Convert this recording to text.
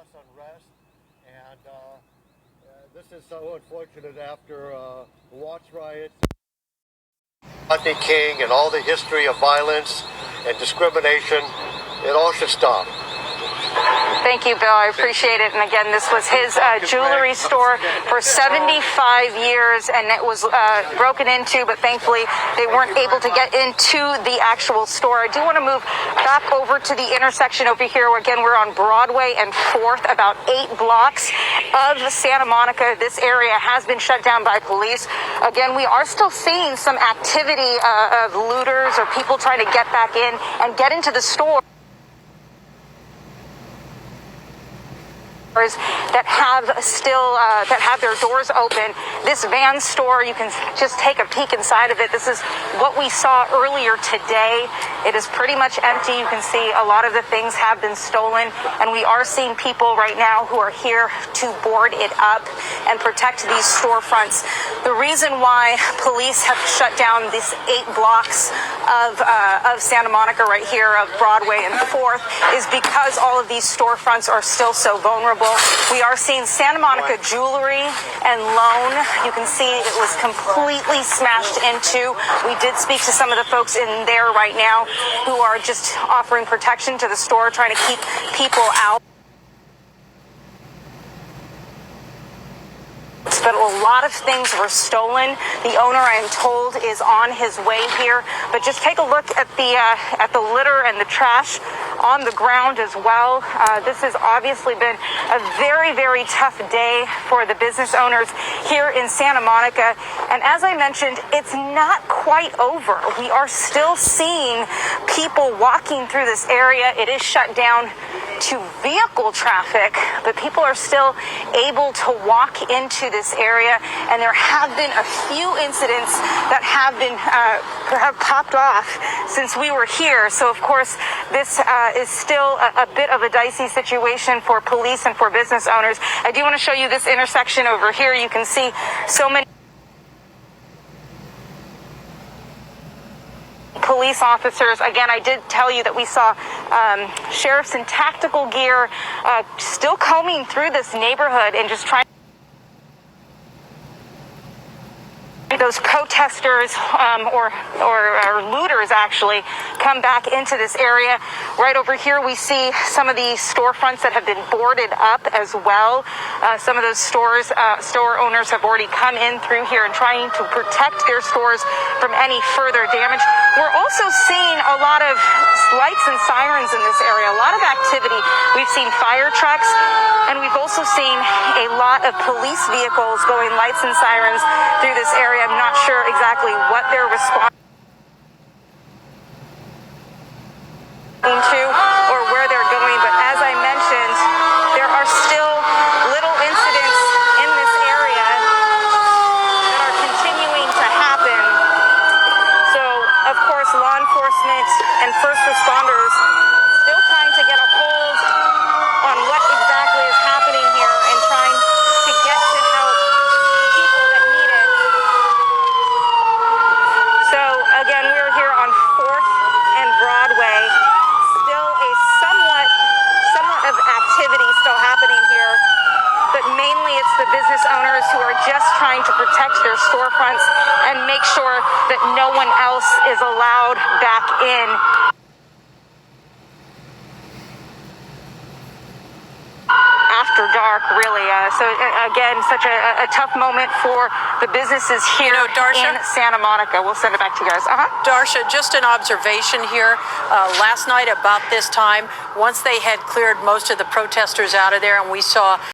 less unrest. And this is so unfortunate after the Watts riots, Rodney King, and all the history of violence and discrimination. It all should stop. Thank you, Bill. I appreciate it. And again, this was his jewelry store for 75 years, and it was broken into, but thankfully they weren't able to get into the actual store. I do want to move back over to the intersection over here. Again, we're on Broadway and 4th, about 8 blocks of Santa Monica. This area has been shut down by police. Again, we are still seeing some activity of looters or people trying to get back in and get into the store that have their doors open. This Van store, you can just take a peek inside of it. This is what we saw earlier today. It is pretty much empty. You can see a lot of the things have been stolen, and we are seeing people right now who are here to board it up and protect these storefronts. The reason why police have shut down these 8 blocks of Santa Monica right here, of Broadway and 4th, is because all of these storefronts are still so vulnerable. We are seeing Santa Monica Jewelry and Loan. You can see it was completely smashed into. We did speak to some of the folks in there right now who are just offering protection to the store, trying to keep people out. But a lot of things were stolen. The owner, I am told, is on his way here. But just take a look at the litter and the trash on the ground as well. This has obviously been a very, very tough day for the business owners here in Santa Monica. And as I mentioned, it's not quite over. We are still seeing people walking through this area. It is shut down to vehicle traffic, but people are still able to walk into this area, and there have been a few incidents that have popped off since we were here. So of course this is still a bit of a dicey situation for police and for business owners. I do want to show you this intersection over here. You can see so many police officers. Again, I did tell you that we saw sheriffs in tactical gear still combing through this neighborhood and just trying. Those protesters or looters actually come back into this area. Right over here we see some of the storefronts that have been boarded up as well. Some of those store owners have already come in through here and trying to protect their stores from any further damage. We're also seeing a lot of lights and sirens in this area, a lot of activity. We've seen fire trucks, and we've also seen a lot of police vehicles going lights and sirens through this area. I'm not sure exactly what they're responding to or where they're going, but as I mentioned, there are still little incidents in this area that are continuing to happen. So, of course, law enforcement and first responders still trying to get a hold on what exactly is happening here and trying to get to help people that need it. So, again, we're here on 4th and Broadway. Still a somewhat of activity still happening here, but mainly it's the business owners who are just trying to protect their storefronts and make sure that no one else is allowed back in. After dark, really. So again, such a tough moment for the businesses here in Santa Monica. We'll send it back to you guys. Darsha, just an observation here. Last night about this time, once they had cleared most of the protesters out of there and we saw